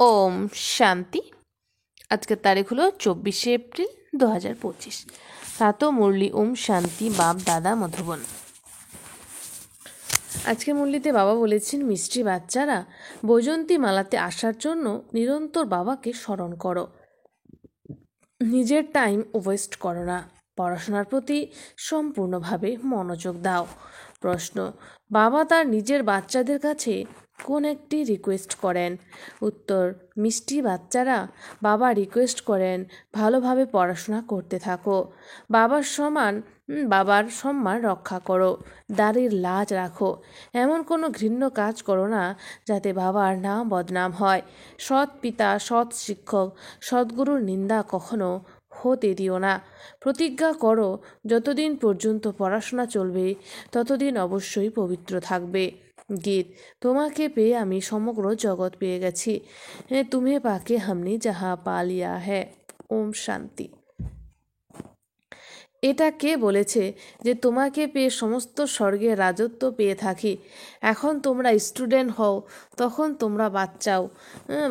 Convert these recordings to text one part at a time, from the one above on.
ওম শান্তি। আজকের তারিখ হলো 24 এপ্রিল 2025। প্রাত মুরলি ওম শান্তি বাপ দাদা মধুবন। আজকে মুরলিতে বাবা বলেছেন, মিষ্টি বাচ্চারা, বৈজন্তী মালাতে আসার জন্য নিরন্তর বাবাকে স্মরণ করো। নিজের টাইম ওয়েস্ট করো না। পড়াশোনার প্রতি সম্পূর্ণভাবে মনোযোগ দাও। প্রশ্ন: বাবা তার নিজের বাচ্চাদের কাছে কোন একটি রিকোয়েস্ট করেন? উত্তর: মিষ্টি বাচ্চারা, বাবা রিকোয়েস্ট করেন ভালোভাবে পড়াশোনা করতে থাকো, বাবার সম্মান রক্ষা করো, দাড়ির লাজ রাখো, এমন কোনো ঘৃণ্য কাজ করো না যাতে বাবার নাম বদনাম হয়। সৎ পিতা, সৎ শিক্ষক, সদ্গুরুর নিন্দা কখনো হতে দিও না। প্রতিজ্ঞা করো, যতদিন পর্যন্ত পড়াশোনা চলবে ততদিন অবশ্যই পবিত্র থাকবে। গীত: তোমাকে পেয়ে আমি সমগ্র জগৎ পেয়ে গেছি। তুমি পাকে হামনি যাহা পা লিয়া হ্যায়। ওম শান্তি। এটা কে বলেছে যে তোমাকে পেয়ে সমস্ত স্বর্গের রাজত্ব পেয়ে থাকি? এখন তোমরা স্টুডেন্ট হও, তখন তোমরা বাচ্চাও।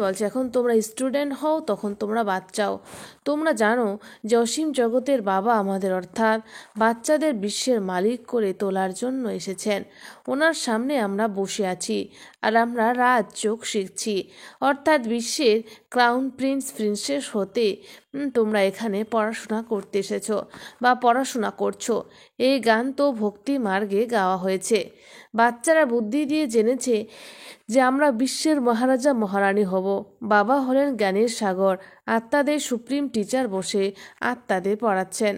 বলছে এখন তোমরা স্টুডেন্ট হও, তখন তোমরা বাচ্চাও। তোমরা জানো যে অসীম জগতের বাবা আমাদের অর্থাৎ বাচ্চাদের বিশ্বের মালিক করে তোলার জন্য এসেছেন। ওনার সামনে আমরা বসে আছি আর আমরা রাজযোগ শিখছি, অর্থাৎ বিশ্বের ক্রাউন প্রিন্স প্রিন্সেস হতে তোমরা এখানে পড়াশোনা করতে এসেছো বা পড়াশোনা করছো। এই গান তো ভক্তি মার্গে গাওয়া হয়েছে। বাচ্চারা বুদ্ধি দিয়ে জেনেছে যে আমরা বিশ্বের মহারাজা মহারানী হব। বাবা হলেন জ্ঞানের সাগর, আত্মাদের সুপ্রিম টিচার বসে আত্মাদের পড়াচ্ছেন।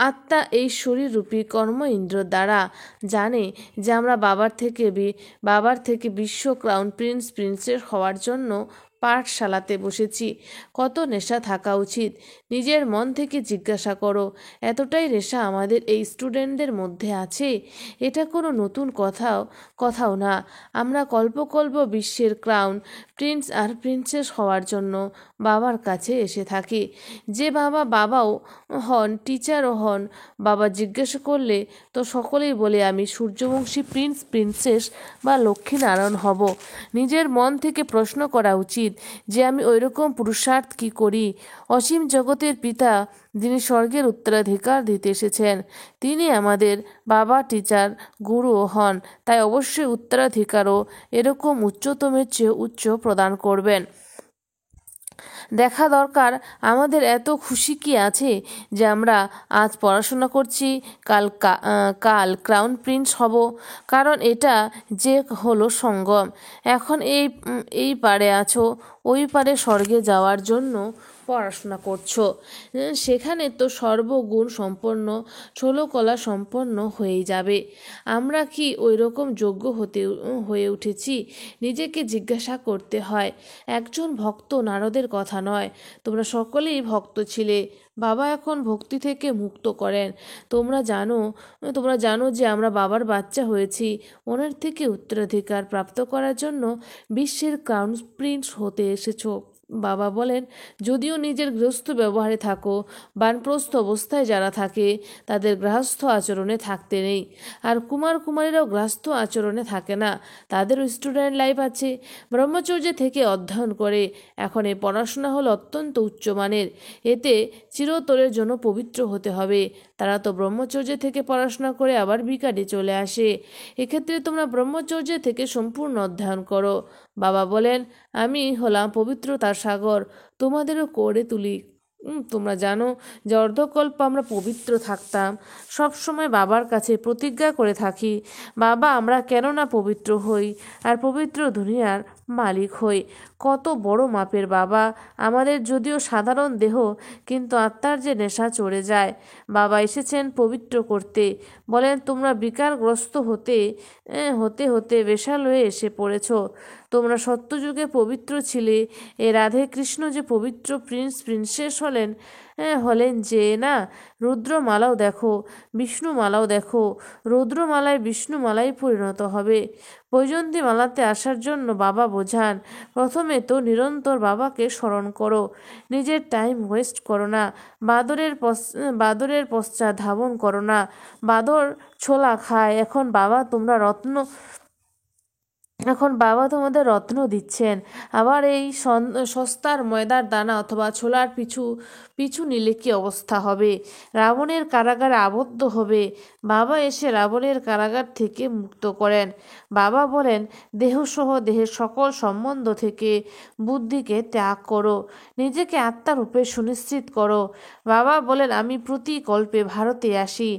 আত্মা এই শরীররূপী কর্ম ইন্দ্র দ্বারা জানে যে আমরা বাবার থেকে বিশ্ব ক্রাউন প্রিন্স প্রিন্সেস হওয়ার জন্য পাঠশালাতে বসেছি। কত নেশা থাকা উচিত? নিজের মন থেকে জিজ্ঞাসা করো, এতটাই নেশা আমাদের এই স্টুডেন্টদের মধ্যে আছে? এটা কোনো নতুন কথাও না। আমরা কল্পকল্প বিশ্বের ক্রাউন প্রিন্স আর প্রিন্সেস হওয়ার জন্য বাবার কাছে এসে থাকি। যে বাবাও হন, টিচারও হন, বাবা জিজ্ঞাসা করলে তো সকলেই বলে আমি সূর্যবংশী প্রিন্স প্রিন্সেস বা লক্ষ্মীনারায়ণ হব। নিজের মন থেকে প্রশ্ন করা উচিত যে আমি ওইরকম পুরুষার্থ কি করি? অসীম জগতের পিতা, যিনি স্বর্গের উত্তরাধিকার দিতে এসেছেন, তিনি আমাদের বাবা, টিচার, গুরুও হন। তাই অবশ্যই উত্তরাধিকারও এরকম উচ্চতমের চেয়ে উচ্চ প্রদান করবেন। দেখা দরকার আমাদের এত খুশি কি আছে যে আমরা আজ পড়াশোনা করছি, কাল ক্রাউন প্রিন্স হব। কারণ এটা যে হলো সঙ্গম। এখন এই পারে আছো, ওই পারে স্বর্গে যাওয়ার জন্য পড়াশোনা করছো। সেখানে তো সর্বগুণ সম্পন্ন, ষোলকলা সম্পন্ন হয়ে যাবে। আমরা কি ওই রকম যোগ্য হয়ে উঠেছি? নিজেকে জিজ্ঞাসা করতে হয়। একজন ভক্ত নারদের কথা নয়, তোমরা সকলেই ভক্ত ছিলে। বাবা এখন ভক্তি থেকে মুক্ত করেন। তোমরা জানো যে আমরা বাবার বাচ্চা হয়েছি। ওনার থেকে উত্তরাধিকার প্রাপ্ত করার জন্য বিশ্বের ক্রাউন প্রিন্স হতে এসেছো। বাবা বলেন, যদিও নিজের গৃহস্থ ব্যবহারে থাকো, বানপ্রস্থ অবস্থায় যারা থাকে তাদের গৃহস্থ আচরণে থাকতে নেই। আর কুমারীরাও গৃহস্থ আচরণে থাকে না, তাদেরও স্টুডেন্ট লাইফ আছে। ব্রহ্মচর্য থেকে অধ্যয়ন করে। এখন এই পড়াশোনা হলো অত্যন্ত উচ্চমানের। এতে চিরতরের জন্য পবিত্র হতে হবে। তারা তো ব্রহ্মচর্য থেকে পড়াশোনা করে আবার বিকারে চলে আসে। এক্ষেত্রে তোমরা ব্রহ্মচর্য থেকে সম্পূর্ণ অধ্যয়ন করো। বাবা বলেন, আমি হলাম পবিত্রতার সাগর, তোমাদেরও করে তুলি। তোমরা জানো যে অর্ধকল্প আমরা পবিত্র থাকতাম। সবসময় বাবার কাছে প্রতিজ্ঞা করে থাকি, বাবা আমরা কেন না পবিত্র হই আর পবিত্র দুনিয়ার মালিক হই। কত বড় মাপের বাবা আমাদের, যদিও সাধারণ দেহ, কিন্তু আত্মার যে নেশা চড়ে যায়। বাবা এসেছেন পবিত্র করতে। বলেন, তোমরা বিকারগ্রস্ত হতে হতে বেশাল হয়ে এসে পড়েছ। তোমরা সত্যযুগে পবিত্র ছিলে। এ রাধে কৃষ্ণ যে পবিত্র প্রিন্স প্রিন্সেস হলেন যে না। রুদ্রমালাও দেখো, বিষ্ণুমালাও দেখো। রুদ্রমালায় বিষ্ণুমালায় পরিণত হবে। বৈজন্তী মালাতে আসার জন্য বাবা বোঝান, প্রথমে তো নিরন্তর বাবাকে স্মরণ করো। নিজের টাইম ওয়েস্ট করো না। বাদরের পশ্চাৎ ধাবন করো না। বাদর ছোলা খায়। এখন বাবা তোমরা এখন বাবা তোমাদের রত্ন দিচ্ছেন, আবার এই সস্তার ময়দার দানা অথবা ছোলার পিছু পিছু নিলে কি অবস্থা হবে? রাবণের কারাগারে আবদ্ধ হবে। বাবা এসে রাবণের কারাগার থেকে মুক্ত করেন। বাবা বলেন, দেহসহ দেহের সকল সম্বন্ধ থেকে বুদ্ধিকে ত্যাগ করো, নিজেকে আত্মারূপে সুনিশ্চিত করো। বাবা বলেন, আমি প্রতি কল্পে ভারতে আসি,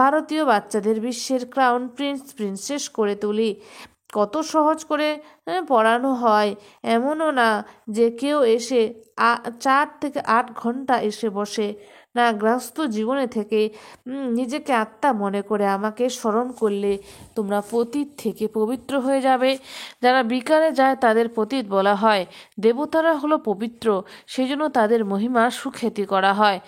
ভারতীয় বাচ্চাদের বিশ্বের ক্রাউন প্রিন্স প্রিন্সেস করে তুলি। কত সহজ করে পড়ানো হয়, এমনও না যে কেউ এসে 4 থেকে 8 ঘন্টা এসে বসে। না, গ্রস্ত জীবনে থেকে নিজেকে আত্মা মনে করে আমাকে স্মরণ করলে তোমরা পতীত থেকে পবিত্র হয়ে যাবে। যারা বিকারে যায় তাদের পতীত বলা হয়। দেবতারা হলো পবিত্র, সেই জন্য তাদের মহিমা সুখ্যাতি করা হয়।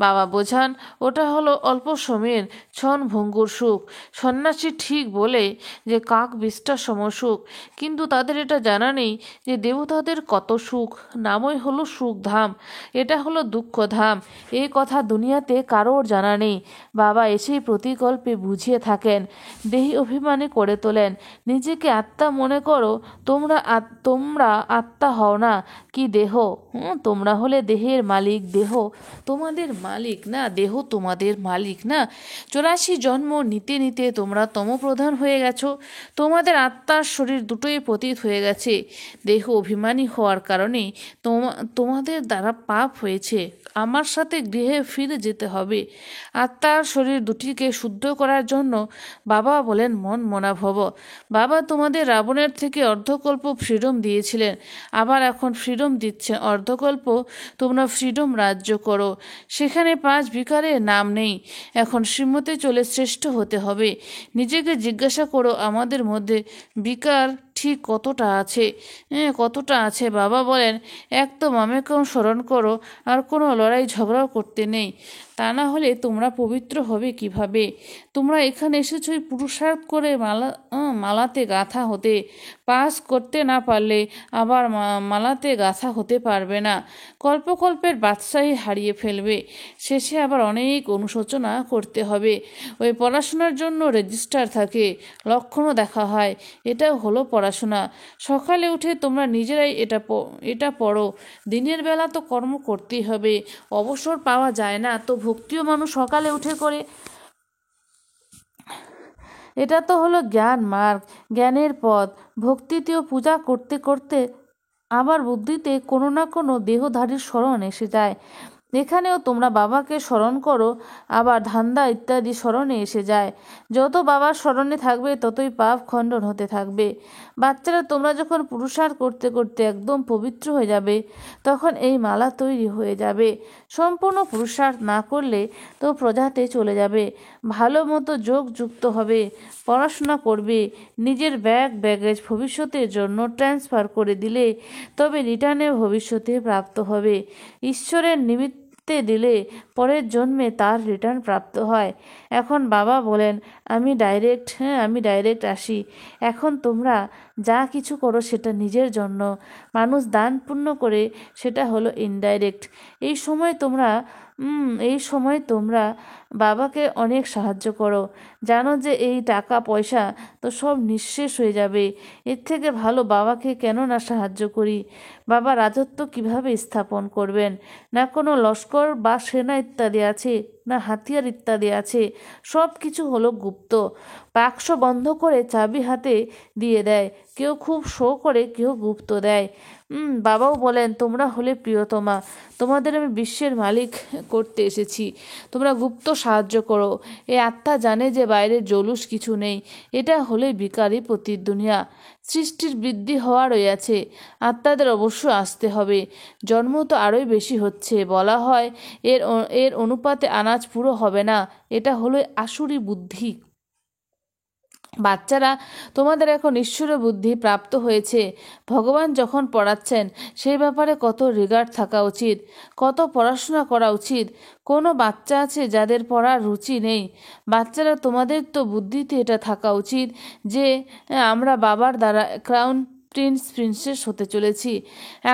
বাবা বোঝান, ওটা হলো অল্প সময়ের ক্ষণভঙ্গুর সুখ। সন্ন্যাসী ঠিক বলে যে কাক বিষ্ঠার সম সুখ, কিন্তু তাদের এটা জানা নেই যে দেবতাদের কত সুখ। নামই হলো সুখধাম, এটা হলো দুঃখধাম। এই কথা দুনিয়াতে কারোর জানা নেই। বাবা এসেই প্রতিকল্পে বুঝিয়ে থাকেন, দেহি অভিমানী করে তোলেন। নিজেকে আত্মা মনে করো। তোমরা আত্মা হও না কি দেহ? তোমরা হলে দেহের মালিক, দেহ তোমাদের মালিক না, দেহ তোমাদের মালিক না। 84 জন্ম নিতে নিতে তোমরা তমপ্রধান হয়ে গেছো। তোমাদের আত্মার শরীর দুটোই পতীত হয়ে গেছে। দেহ অভিমানী হওয়ার কারণে তোমাদের দ্বারা পাপ হয়েছে। আমার সাথে গৃহে ফিরে যেতে হবে। আত্মার শরীর দুটিকে শুদ্ধ করার জন্য বাবা বলেন, মন মনা ভব। বাবা তোমাদের রাবণের থেকে অর্ধকল্প ফ্রিডম দিয়েছিলেন, আবার এখন ফ্রিডম দিচ্ছেন অর্ধকল্প। তোমরা ফ্রিডম রাজ্য করো, সেখানে 5 বিকারের নাম নেই। এখন শ্রীমতে চলে শ্রেষ্ঠ হতে হবে। নিজেকে জিজ্ঞাসা করো, আমাদের মধ্যে বিকার ঠিক কতটা আছে? কতটা আছে? বাবা বলেন, এক তো মামেকেও স্মরণ করো, আর কোনো লড়াই ঝগড়াও করতে নেই। তা না হলে তোমরা পবিত্র হবে কিভাবে? তোমরা এখানে এসেছো পুরুষার্থ করে মালাতে গাঁথা হতে। পাস করতে না পারলে আবার মালাতে গাঁথা হতে পারবে না। কল্পকল্পের বাদশাহী হারিয়ে ফেলবে। শেষে আবার অনেক অনুশোচনা করতে হবে। ওই পড়াশোনার জন্য রেজিস্টার থাকে, লক্ষণও দেখা হয়। এটাও হলো পড়াশোনা। সকালে উঠে তোমরা নিজেরাই এটা পড়ো। দিনের বেলা তো কর্ম করতেই হবে, অবসর পাওয়া যায় না। তো ভক্তিও মানুষ সকালে উঠে করে। এটা তো হলো জ্ঞান মার্গ, জ্ঞানের পথ। ভক্তিতেও পূজা করতে করতে আবার বুদ্ধিতে কোনো না কোনো দেহধারীর স্মরণ এসে যায়। এখানেও তোমরা বাবাকে স্মরণ করো, আবার ধান্দা ইত্যাদি স্মরণে এসে যায়। যত বাবার স্মরণে থাকবে ততই পাপ খণ্ডন হতে থাকবে। বাচ্চারা তোমরা যখন পুরুষার্থ করতে করতে একদম পবিত্র হয়ে যাবে, তখন এই মালা তৈরি হয়ে যাবে। সম্পূর্ণ পুরুষার্থ না করলে তো প্রজাতে চলে যাবে। ভালো মতো যোগ যুক্ত হবে, পড়াশোনা করবে। নিজের ব্যাগেজ ভবিষ্যতের জন্য ট্রান্সফার করে দিলে তবে রিটার্নে ভবিষ্যতে প্রাপ্ত হবে। ঈশ্বরের নিমিত্তে দিলে পরের জন্মে তার রিটার্ন প্রাপ্ত হয়। এখন বাবা বলেন, আমি ডাইরেক্ট আসি। এখন তোমরা যা কিছু করো সেটা নিজের জন্য। মানুষ দান পুণ্য করে, সেটা হলো ইনডাইরেক্ট। এই সময় তোমরা বাবাকে অনেক সাহায্য করো। জানো যে এই টাকা পয়সা তো সব নিঃশেষ হয়ে যাবে। এর থেকে ভালো বাবাকে কেন না সাহায্য করি। বাবা রাজত্ব কিভাবে স্থাপন করবেন? না কোনো লস্কর বা সেনা ইত্যাদি আছে, না হাতিয়ার ইত্যাদি আছে। সব কিছু হলো গুপ্ত। বাক্স বন্ধ করে চাবি হাতে দিয়ে দেয়, কেউ খুব শো করে, কেউ গুপ্ত দেয়। বাবাও বলেন, তোমরা হলে প্রিয়তমা, তোমাদের আমি বিশ্বের মালিক করতে এসেছি। তোমরা গুপ্ত সাহায্য করো। এই আত্মা জানে যে বাইরের জলুস কিছু নেই। এটা হলে বিকারী পতীত দুনিয়া। সৃষ্টির বৃদ্ধি হওয়া রয়েছে, আত্মাদের অবশ্য আসতে হবে। জন্ম তো আরোই বেশি হচ্ছে। বলা হয় এর অনুপাতে আনাজ পুরো হবে না। এটা হলো আসুরি বুদ্ধি। বাচ্চারা, তোমাদের এখন ঈশ্বরের বুদ্ধি প্রাপ্ত হয়েছে। ভগবান যখন পড়াচ্ছেন সেই ব্যাপারে কত রিগার্ড থাকা উচিত, কত পড়াশোনা করা উচিত। কোনো বাচ্চা আছে যাদের পড়ার রুচি নেই? তোমাদের তো বুদ্ধিতে এটা থাকা উচিত যে আমরা বাবার দ্বারা ক্রাউন প্রিন্স প্রিন্সেস হতে চলেছি।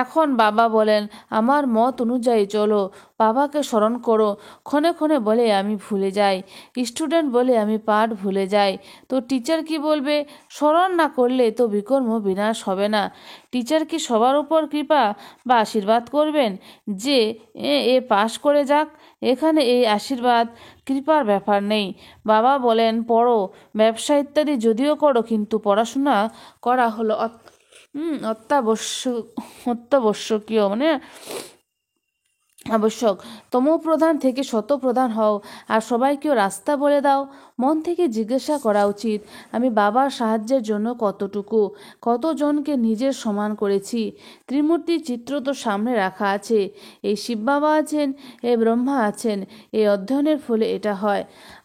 এখন বাবা বলেন আমার মত অনুযায়ী চলো, বাবাকে স্মরণ করো। ক্ষণে ক্ষণে বলে আমি ভুলে যাই, স্টুডেন্ট বলে আমি পাঠ ভুলে যাই। তো টিচার কি বলবে? স্মরণ না করলে তো বিকর্ম বিনাশ হবে না। টিচার কি সবার উপর কৃপা বা আশীর্বাদ করবেন যে এ পাশ করে যাক? এখানে এই আশীর্বাদ কৃপার ব্যাপার নেই। বাবা বলেন পড়ো, ব্যবসা ইত্যাদি যদিও করো, কিন্তু পড়াশোনা করা হলো অত্যাবশ্যকীয়, মানে আবশ্যক। তমোপ্রধান থেকে শতপ্রধান হও, আর সবাইকেও রাস্তা বলে দাও। মন থেকে জিজ্ঞাসা করা উচিত আমি বাবার সাহায্যের জন্য কতজনকে নিজের সমান করেছি। ত্রিমূর্তির চিত্র তো সামনে রাখা আছে। এই শিব বাবা আছেন, এই ব্রহ্মা আছেন। এই অধ্যয়নের ফলে এটা হয়,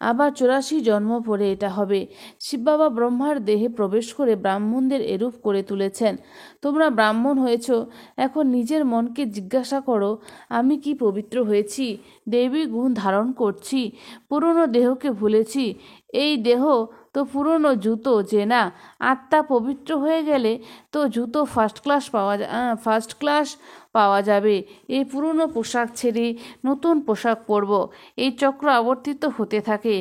আবার 84 জন্ম পরে এটা হবে। শিব বাবা ব্রহ্মার দেহে প্রবেশ করে ব্রাহ্মণদের এরূপ করে তুলেছেন। তোমরা ব্রাহ্মণ হয়েছ, এখন নিজের মনকে জিজ্ঞাসা করো আমি কি পবিত্র হয়েছি? দেবী গুণ ধারণ করছি? পুরনো দেহকে ভুলেছি? এই দেহ তো পুরনো জুতো, যে না আত্মা পবিত্র হয়ে গেলে তো জুতো ফার্স্ট ক্লাস পাওয়া যাবে। এই পুরনো পোশাক ছেড়ে নতুন পোশাক পরব। এই চক্র আবর্তিত হতে থাকে।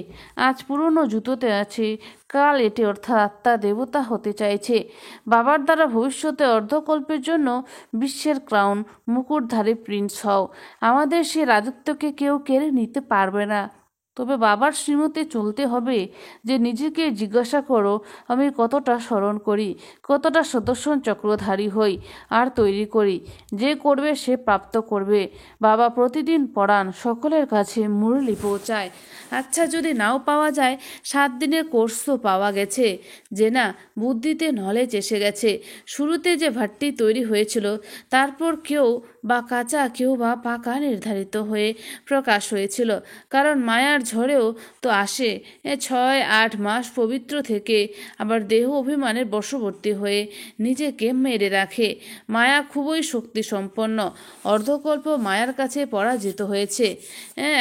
আজ পুরনো জুতোতে আছে, কাল এটি অর্থাৎ আত্মা দেবতা হতে চাইছে। বাবার দ্বারা ভবিষ্যতে অর্ধকল্পের জন্য বিশ্বের ক্রাউন মুকুটধারী প্রিন্স হও। আমাদের সে রাজত্বকে কেউ কেড়ে নিতে পারবে না। তবে বাবার শ্রীমতে চলতে হবে। যে নিজেকে জিজ্ঞাসা করো আমি কতটা স্মরণ করি, কতটা সুদর্শন চক্রধারী হই আর তৈরি করি। যে করবে সে প্রাপ্ত করবে। বাবা প্রতিদিন পড়ান, সকলের কাছে মুরলি পৌঁছায়। আচ্ছা যদি নাও পাওয়া যায়, 7 দিনের কোর্স তো পাওয়া গেছে, যে না বুদ্ধিতে নলেজ এসে গেছে। শুরুতে যে ভাট্টি তৈরি হয়েছিল, তারপর কেউ বা কাঁচা কেউ বা পাকা নির্ধারিত হয়ে প্রকাশ হয়েছিল। কারণ মায়ার ঝড়েও তো আসে 6-8 মাস পবিত্র থেকে আবার দেহ অভিমানের বশবর্তী হয়ে নিজেকে মেরে রাখে। মায়া খুবই শক্তি সম্পন্ন। অর্ধকল্প মায়ার কাছে পরাজিত হয়েছে,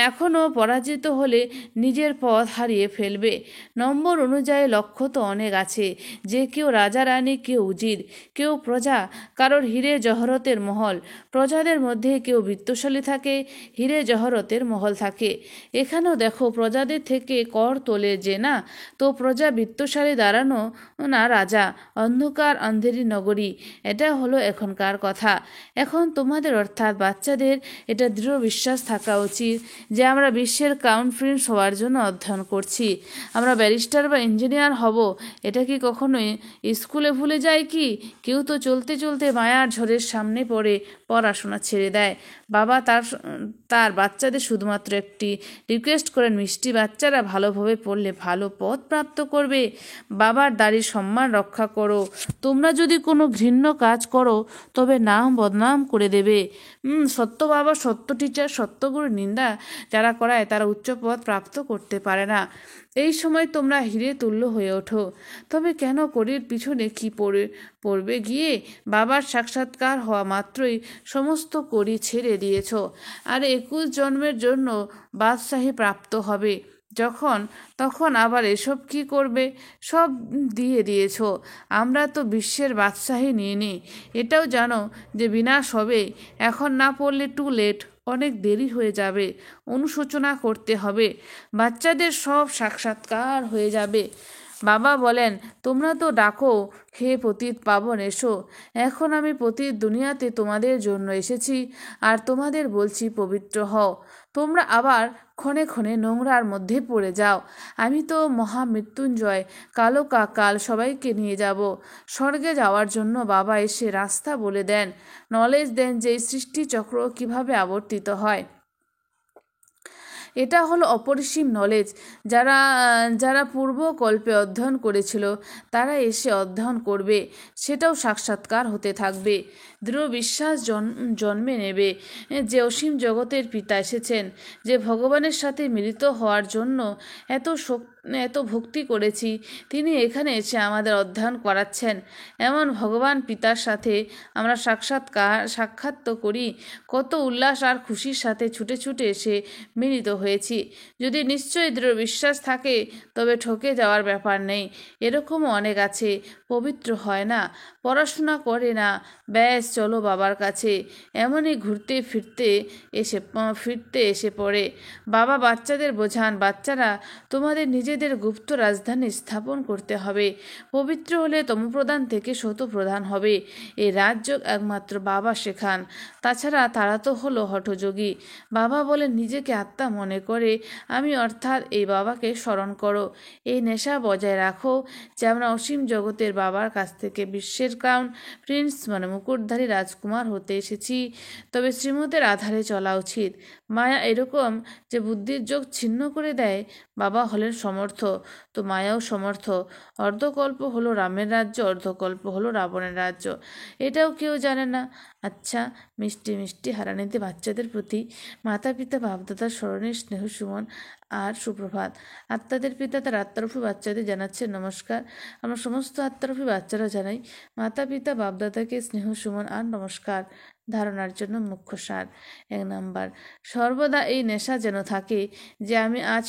এখনও পরাজিত হলে নিজের পথ হারিয়ে ফেলবে। নম্বর অনুযায়ী লক্ষ্য তো অনেক আছে, যে কেউ রাজা রানী, কেউ উজির, কেউ প্রজা, কারোর হিরে জহরতের মহল। প্রজাদের মধ্যে কেউ বিত্তশালী থাকে, হিরে জহরতের মহল থাকে। এখানেও দেখো প্রজাদের থেকে কর তোলে যে না, তো প্রজা বিত্তশালী দাঁড়ানো না রাজা, অন্ধকার আন্ধেরি নগরী। এটা হলো এখনকার কথা। এখন তোমাদের অর্থাৎ বাচ্চাদের এটা দৃঢ় বিশ্বাস থাকা উচিত যে আমরা বিশ্বের ক্রাউন প্রিন্স হওয়ার জন্য অধ্যয়ন করছি। আমরা ব্যারিস্টার বা ইঞ্জিনিয়ার হব, এটা কি কখনোই স্কুলে ভুলে যায় কি? কেউ তো চলতে চলতে মায়ার ঝড়ের সামনে পড়ে পড়াশোনা ছেড়ে দেয়। বাবা তার বাচ্চাদের শুধুমাত্র একটি রিকোয়েস্ট করেন, মিষ্টি বাচ্চারা ভালোভাবে পড়লে ভালো পথ প্রাপ্ত করবে। বাবার দাড়ির সম্মান রক্ষা করো। তোমরা যদি কোনো ঘৃণ্য কাজ করো তবে নাম বদনাম করে দেবে। সত্য বাবা, সত্য টিচার, সত্যগুরুর নিন্দা যারা করায় তারা উচ্চ পদ প্রাপ্ত করতে পারে না। এই সময় তোমরা হিরে তুল্য হয়ে ওঠো। তবে কেন করির পিছনে কি পড়বে গিয়ে? বাবার সাক্ষাৎকার হওয়া মাত্রই সমস্ত করি ছেড়ে দিয়েছ, আর 21 জন্মের জন্য বাদশাহী প্রাপ্ত হবে। তখন আবার এসব কি করবে? সব দিয়ে দিয়েছ। আমরা তো বিশ্বের বাদশাহী নিয়ে নিই, এটাও জানো যে বিনাশ হবে। এখন না পড়লে টু লেট, অনেক দেরি হয়ে যাবে, অনুশোচনা করতে হবে, বাচ্চাদের সব সাক্ষাৎকার হয়ে যাবে। বাবা বলেন তোমরা তো ডাকো হে পতিত পাবন এসো। এখন আমি পতিত দুনিয়াতে তোমাদের জন্য এসেছি, আর তোমাদের বলছি পবিত্র হও। তোমরা আবার ক্ষণে ক্ষণে নোংরার মধ্যে পড়ে যাও। আমি তো মহামৃত্যুঞ্জয়, কালো কাল সবাইকে নিয়ে যাব স্বর্গে যাওয়ার জন্য। বাবা এসে রাস্তা বলে দেন, নলেজ দেন যে সৃষ্টি চক্র কিভাবে আবর্তিত হয়। এটা হলো অপরিসীম নলেজ। যারা পূর্বকল্পে অধ্যয়ন করেছিল তারা এসে অধ্যয়ন করবে, সেটাও সাক্ষাৎকার হতে থাকবে। দৃঢ় বিশ্বাস জন্মে নেবে যে অসীম জগতের পিতা এসেছেন, যে ভগবানের সাথে মিলিত হওয়ার জন্য এত ভক্তি করেছি, তিনি এখানে এসে আমাদের অধ্যয়ন করাচ্ছেন। এমন ভগবান পিতার সাথে আমরা সাক্ষাৎ তো করি, কত উল্লাস আর খুশির সাথে ছুটে ছুটে এসে মিলিত হয়েছি। যদি নিশ্চয়ই দৃঢ় বিশ্বাস থাকে তবে ঠকে যাওয়ার ব্যাপার নেই। এরকমও অনেক আছে, পবিত্র হয় না, পড়াশোনা করে না, ব্যাস চলো বাবার কাছে, এমনই ঘুরতে ফিরতে এসে পড়ে। বাবা বাচ্চাদের বোঝান, বাচ্চারা তোমাদের নিজেদের গুপ্ত রাজধানী স্থাপন করতে হবে। পবিত্র হলে তমপ্রধান থেকে শতপ্রধান হবে। এই রাজযোগ একমাত্র বাবা শেখান, তাছাড়া তারা তো হলো হঠযোগী। বাবা বলেন নিজেকে আত্মা মনে করে আমি অর্থাৎ এই বাবাকে স্মরণ করো। এই নেশা বজায় রাখো যে আমরা অসীম জগতের বাবার কাছ থেকে বিশ্বের ক্রাউন প্রিন্স মানে মুকুটধারী রাজকুমার হতে এসেছি। তবে শ্রীমতের আধারে চলা উচিত। মায়া এরকম যে বুদ্ধির যোগ ছিন্ন করে দেয়। বাবা হলেন সমর্থ, তো মায়াও সমর্থ। অর্ধকল্প হলো রামের রাজ্য, অর্ধকল্প হলো রাবণের রাজ্য, এটাও কেউ জানে না। আচ্ছা, মিষ্টি মিষ্টি হারানিতে বাচ্চাদের প্রতি মাতা পিতা বাপদাদার স্মরণে স্নেহ সুমন আর সুপ্রভাত। আত্মাদের পিতা তার আত্মারূপী বাচ্চাদের জানাচ্ছে নমস্কার। আমরা সমস্ত আত্মারূপী বাচ্চারা জানাই মাতা পিতা বাপদাদাকে স্নেহ সুমন আর নমস্কার। ধারণার জন্য মুখ্য সার। 1 নাম্বার, সর্বদা এই নেশা যেন থাকে যে আমি আজ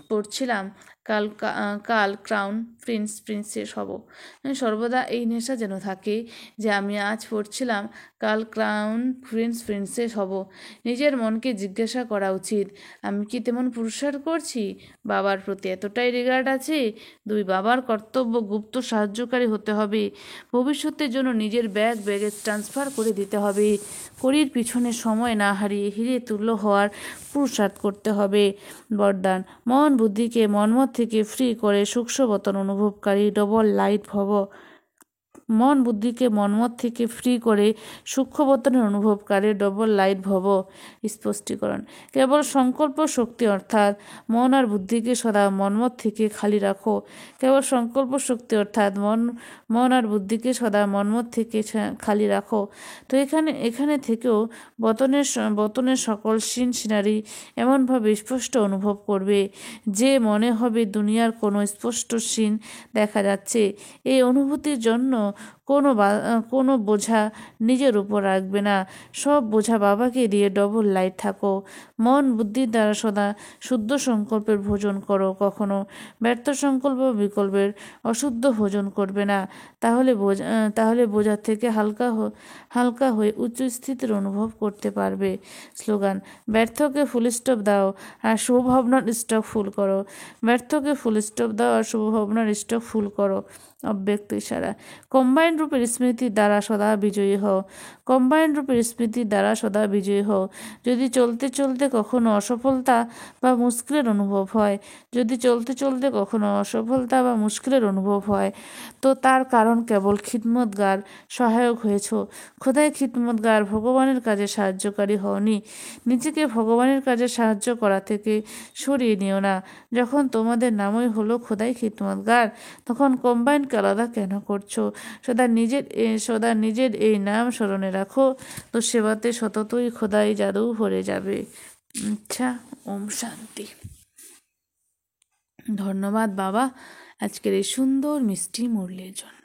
পড়ছিলাম, কাল ক্রাউন প্রিন্সেস হব। সর্বদা এই নেশা যেন থাকে যে আমি আজ পড়ছিলাম, কাল ক্রাউন প্রিন্সেস হব। নিজের মনকে জিজ্ঞাসা করা উচিত, আমি কি তেমন পুরস্কার করছি? বাবার প্রতি এতটাই রিগার্ড আছে? 2, বাবার কর্তব্য গুপ্ত সাহায্যকারী হতে হবে। ভবিষ্যতের জন্য নিজের ব্যাগেজ ট্রান্সফার করে দিতে হবে। কড়ির পিছনে সময় না হারিয়ে হিরে তুল্য হওয়ার পুরুষার্থ করতে হবে। বরদান, মন বুদ্ধিকে মনমত থেকে ফ্রি করে সূক্ষ্মবতন অনুভবকারী ডবল লাইট ভব। মন বুদ্ধিকে মনমত থেকে ফ্রি করে সূক্ষ্মবতনের অনুভবকারী ডবল লাইট ভব। স্পষ্টীকরণ, কেবল সংকল্প শক্তি অর্থাৎ মন আর বুদ্ধিকে সদা মনমত থেকে খালি রাখো। কেবল সংকল্প শক্তি অর্থাৎ মন আর বুদ্ধিকে সদা মনমত থেকে খালি রাখো। তো এখানে থেকেও বতনের সকল সিনারি এমনভাবে স্পষ্ট অনুভব করবে যে মনে হবে দুনিয়ার কোনো স্পষ্ট সিন দেখা যাচ্ছে। এই অনুভূতির জন্য কোনো বোঝা নিজের উপর রাখবে না। সব বোঝা বাবাকে দিয়ে ডবল লাইট থাকো। মন বুদ্ধির দ্বারা সদা শুদ্ধ সংকল্পের ভোজন করো, কখনো ব্যর্থ সংকল্প বিকল্পের অশুদ্ধ ভোজন করবে না। তাহলে বোঝা থেকে হালকা হয়ে উচ্চ স্থিতির অনুভব করতে পারবে। স্লোগান, ব্যর্থকে ফুল স্টপ দাও আর শুভভাবনার স্টক ফুল করো। ব্যর্থকে ফুল স্টপ দাও আর শুভভাবনার স্টক ফুল করো। অব্যক্ত ইশারা, কম্বাইন্ড রূপের স্মৃতির দ্বারা সদা বিজয়ী হও। কম্বাইন্ড রূপের স্মৃতির দ্বারা সদা বিজয়ী হও। যদি চলতে চলতে কখনো অসফলতা বা মুশকিলের অনুভব হয়, তো তার কারণ কেবল খিদমতগার সহায়ক হয়েছ। খোদাই খিদমতগার, ভগবানের কাজে সাহায্যকারী হওনি। নিজেকে ভগবানের কাজে সাহায্য করা থেকে সরিয়ে নিও না। যখন তোমাদের নামই হলো খোদাই খিদমতগার, তখন কম্বাইন্ডকে আলাদা কেন করছো? সদা নিজের এই নাম স্মরণে রাখো, তো সেবাতে সততই খোদাই জাদু ভরে যাবে। আচ্ছা, ওম শান্তি। ধন্যবাদ বাবা আজকের এই সুন্দর মিষ্টি মুরলির জন্য।